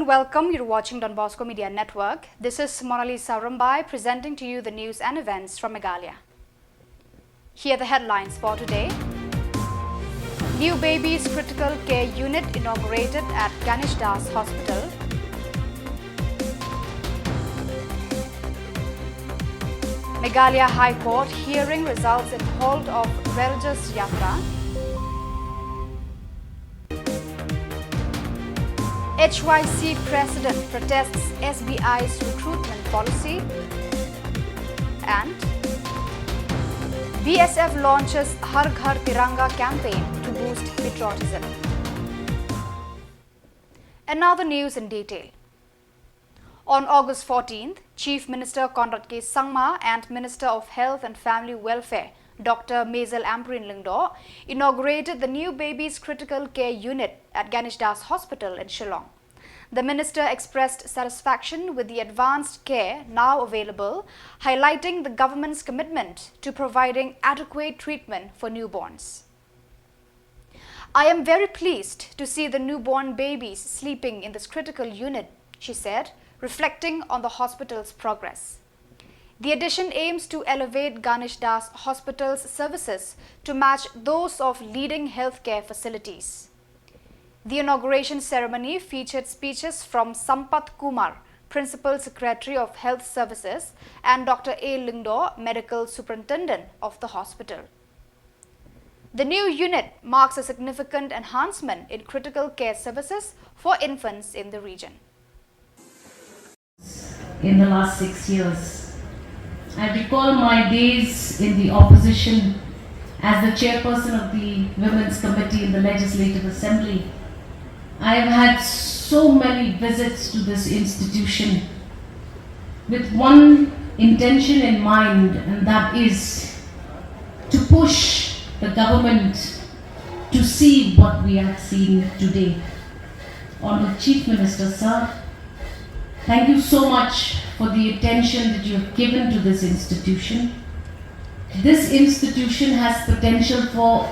welcome. You're watching Don Bosco Media Network. This is Monali Saurambai presenting to you the news and events from Meghalaya. Here are the headlines for today. New babies critical care unit inaugurated at Ganesh Das Hospital. Meghalaya High Court hearing results in halt of religious yatra. HYC President protests SBI's recruitment policy, and BSF launches Har Ghar Tiranga campaign to boost patriotism. And now the news in detail. On August 14th, Chief Minister Conrad K. Sangma and Minister of Health and Family Welfare Dr. Mazel Amprin Lingdo inaugurated the new babies critical care unit at Ganesh Das Hospital in Shillong. The minister expressed satisfaction with the advanced care now available, highlighting the government's commitment to providing adequate treatment for newborns. I am very pleased to see the newborn babies sleeping in this critical unit, she said, reflecting on the hospital's progress. The addition aims to elevate Ganesh Das Hospital's services to match those of leading healthcare facilities. The inauguration ceremony featured speeches from Sampat Kumar, Principal Secretary of Health Services, and Dr. A. Lingdo, Medical Superintendent of the hospital. The new unit marks a significant enhancement in critical care services for infants in the region. In the last 6 years, I recall my days in the opposition as the chairperson of the Women's Committee in the Legislative Assembly. I have had so many visits to this institution with one intention in mind, and that is to push the government to see what we have seen today. Honourable Chief Minister, sir, thank you so much for the attention that you have given to this institution. This institution has potential for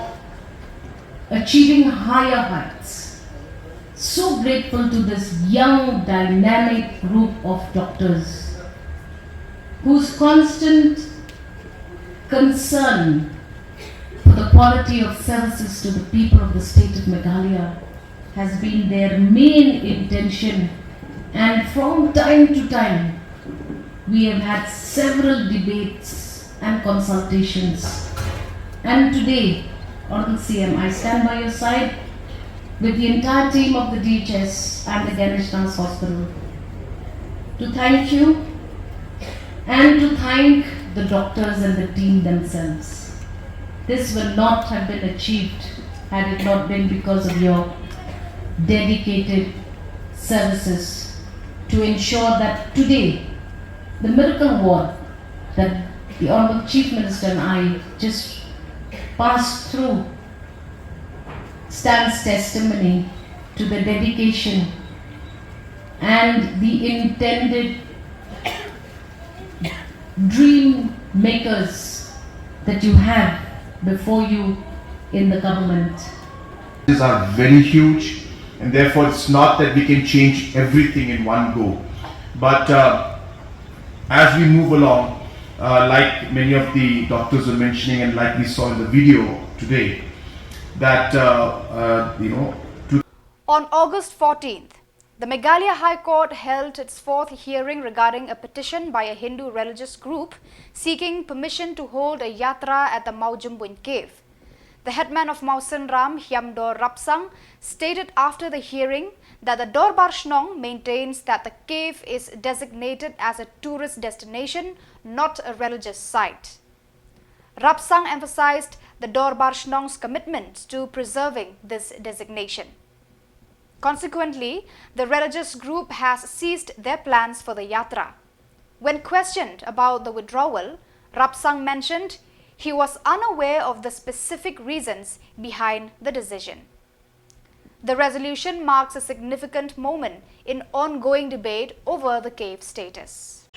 achieving higher heights. So grateful to this young, dynamic group of doctors whose constant concern for the quality of services to the people of the state of Meghalaya has been their main intention. And from time to time, we have had several debates and consultations. And today, Honorable CM, I stand by your side with the entire team of the DHS and the Ganesh Das Hospital to thank you and to thank the doctors and the team themselves. This will not have been achieved had it not been because of your dedicated services to ensure that today the miracle ward that the Honourable Chief Minister and I just passed through stands testimony to the dedication and the intended dream makers that you have before you in the government. These are very huge, and therefore it's not that we can change everything in one go. But as we move along, like many of the doctors were mentioning and like we saw in the video today, that On August 14th, the Meghalaya High Court held its fourth hearing regarding a petition by a Hindu religious group seeking permission to hold a yatra at the Majumin Cave. The headman of Mausan Ram, Hyamdor Rapsang, stated after the hearing that the Dorbar Shnong maintains that the cave is designated as a tourist destination, not a religious site. Rapsang emphasized the Dorbar Shnong's commitment to preserving this designation. Consequently, the religious group has ceased their plans for the yatra. When questioned about the withdrawal, Rapsang mentioned he was unaware of the specific reasons behind the decision. The resolution marks a significant moment in ongoing debate over the cave status.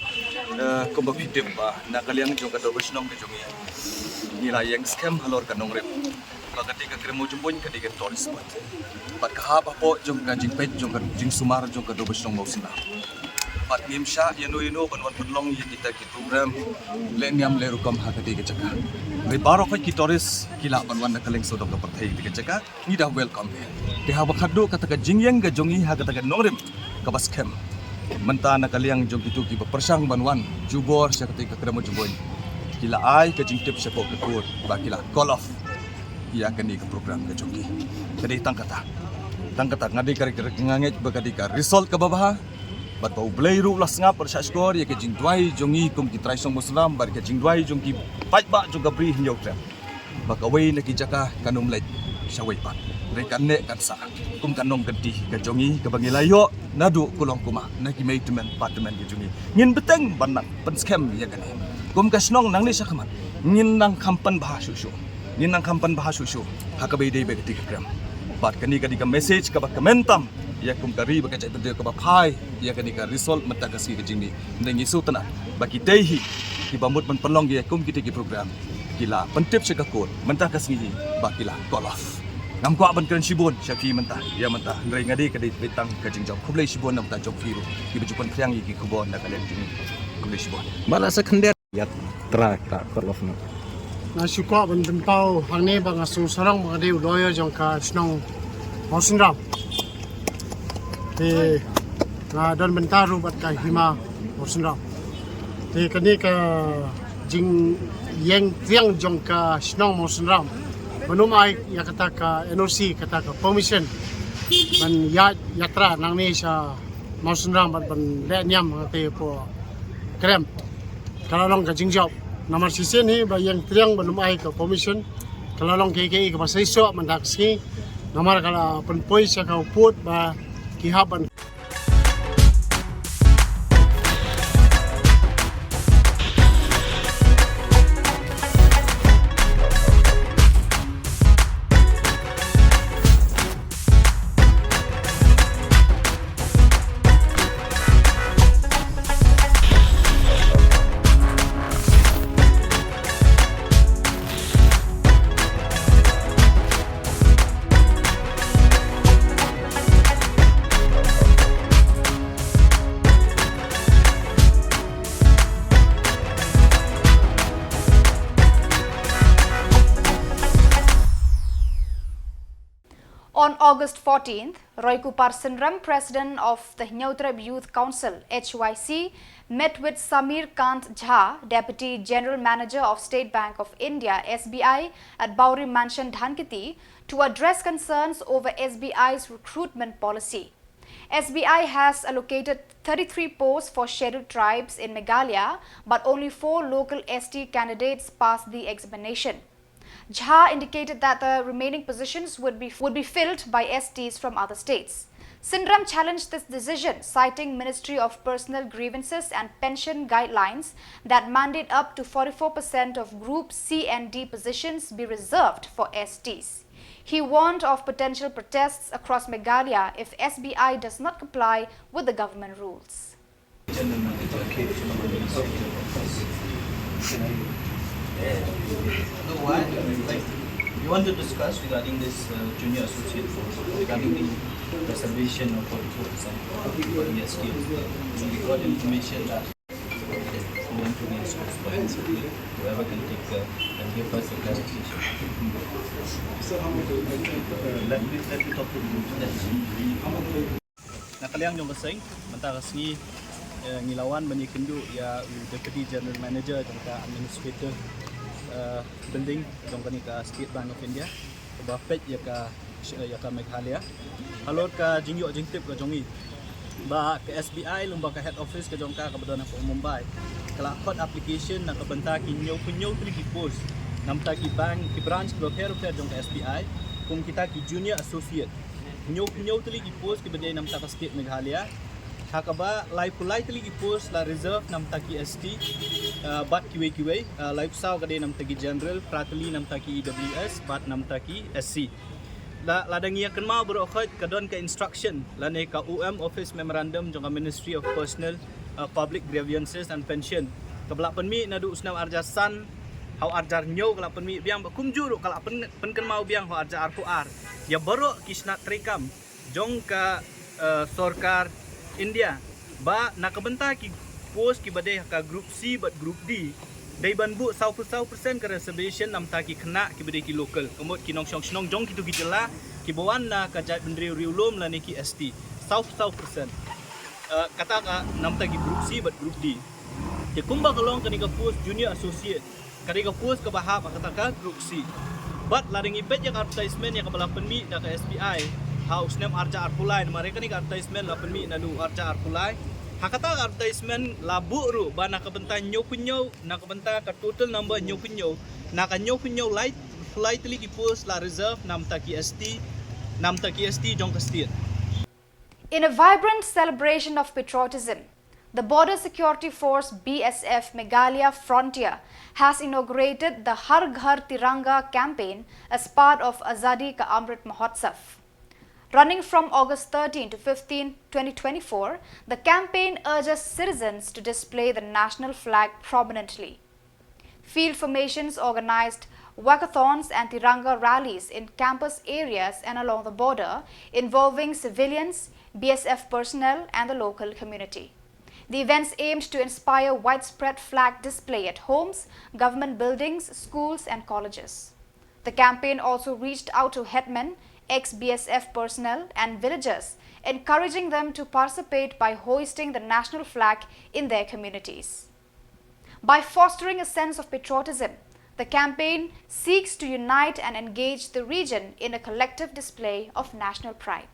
Khubork hidup nak kalian jong kado bersnong ke jong ya. Nilai yang scam halor kanong rep. Bagati ka kremo jumbon ka digan toris bat. Bat ka apa po jong ka jing Peit jong ka jing sumar jong kado bersnong mau sina. Bat ngimsha yano banwan pedlong ye kita ki program le niam le rukom ha ka diga jaka. Ngai baro ka ki toris kila banwan na kaleng sodok ka perthai diga jaka. Ni dah welcome. Ke ha bakado kata ka jing yang ga jongi ha kata ka nongrem ka bas scam. Mentah nak kalian jom itu kita persang banwan Khubor saya ketika kerana jumboin kila ai ke jingtip sepok kekur bakila call off ia akan di ke program ke joki jadi tangkata ngadi kari nganget bagadika result ke bawah bat bau bleiru lah ngap persat skor ia ke jingdwai jongi kum ki traisong muslim bar ke jingdwai jongki pait ba juga bri hinjau trap bakawai nak jaka kanum leit sawai pat mereka nek kan sa kum kanong gedi ke jongi ke bangilayo nadu kulong kuma naki maintenance department ke jongi ngin beteng banang pen scam ya kan kum kasnong nang ni sakamat ngin nang kampan bahasa susu hakabai dei be ketika gram bat kani ka message ka ba komentam ya kum kari ba ka cai tede ka ba phai ya kani ka result mata kasi ke jingni ndeng isu tana baki dehi ki bambut men pelong ya kum kita ki program kila pentip sekakot mentah kasi bakila call off ngam kwa ban keren sibon syaki mentah ya mentah ndrai ngadi ka ditang ka jingjong khublai sibon nam ta jok kiru ki bejupan kriang ki khubor na kalian jing khublai sibon bala sekender ya tra call off no na syukwa ban tentau hang ni bang asu sarang bang ade udoyo jong ka snong mosinram na don bentaru bat ka hima mosinram kani ka jing yang tiang jong ka snong mosinram menumai ya kata ka NOC kata ka permission ban yatra nang ni sa mosinram ban le nyam te po krem kalau long ka jingjob nomor sisi ni ba yang tiang menumai ka permission kalau long KKI ka pasaiso mandaksi nomor kala penpoi sa ka uput ba kihaban. On August 14th, Roykupar Sindram, president of the Nyautrab Youth Council (HYC), met with Samir Kant Jha, Deputy General Manager of State Bank of India (SBI) at Bauri Mansion, Dhankiti, to address concerns over SBI's recruitment policy. SBI has allocated 33 posts for scheduled tribes in Meghalaya, but only 4 local ST candidates passed the examination. Jha indicated that the remaining positions would be filled by STs from other states. Sindram challenged this decision, citing Ministry of Personal Grievances and Pension guidelines that mandate up to 44% of Group C and D positions be reserved for STs. He warned of potential protests across Meghalaya if SBI does not comply with the government rules. So what you want to discuss regarding this junior associate force, regarding the reservation of 44% for the ST? We got information that going to be discussed by whoever can take and give us a clarification. Let me talk to you. Nakaliang yung basing, mantara sini ngilawan menyikendu ya Deputy General Manager dan Administrator building jong kani ka State Bank of India ba Peit ya ka Meghalaya halor ka jingyo jingtip ka jongi ba ka SBI lumba ka head office ka jong ka kabadan ko Mumbai kala code application na kabanta kinyo tri post namta ki bank ki branch ko pero jong ka SBI kung kita ki junior associate kinyo tri post ki badai namta ka State Meghalaya hakaba live politely post la reserve namta ki ST bat kiwe live saw kade namta ki general pratli namta ki EWS bat namta ki SC la dangia kan mau berokhat kadon ka instruction la ne ka UM office memorandum jong Ministry of Personal public grievances and pension. Kabla penmi nadu usnam arja san how arjar nyo kala penmi biang bakum juru kala penken mau biang how arja arpuar. Ya baru kisna trekam jong ka sorkar India ba nakabenta ki post ki badai ka group C but group D dai banbu 100% ke reservation nam ta ki kena ki badai ki local kemut ki nong snong jong ki tu ki jela ki bawan na ka jat bendri riulum la ni ki ST 100% kata ka nam ta ki group C but group D ke kumba kalong kani ka post junior associate kani ka post ka bahap kata ka group C but laring ipet yang advertisement yang kabala penmi da ka SPI house name arja arpulai mereka ni ka advertisement la penmi nadu arja arpulai hakata advertisement labu ru ba nakabenta nyo punyo nakabenta ka total number nyo punyo naka nyo punyo light flightly ki post la reserve nam ta ki ST jong ka state. In a vibrant celebration of patriotism, the Border Security Force BSF Meghalaya Frontier has inaugurated the Har Ghar Tiranga campaign as part of Azadi Ka Amrit Mahotsav. Running from August 13 to 15, 2024, the campaign urges citizens to display the national flag prominently. Field formations organized walkathons and Tiranga rallies in campus areas and along the border involving civilians, BSF personnel and the local community. The events aimed to inspire widespread flag display at homes, government buildings, schools and colleges. The campaign also reached out to headmen, ex-BSF personnel and villagers, encouraging them to participate by hoisting the national flag in their communities. By fostering a sense of patriotism, the campaign seeks to unite and engage the region in a collective display of national pride.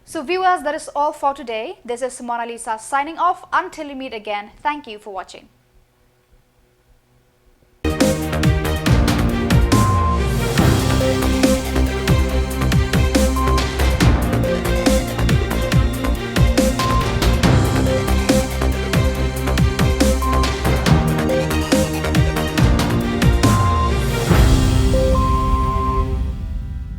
So viewers, that is all for today. This is Mona Lisa signing off. Until we meet again, thank you for watching.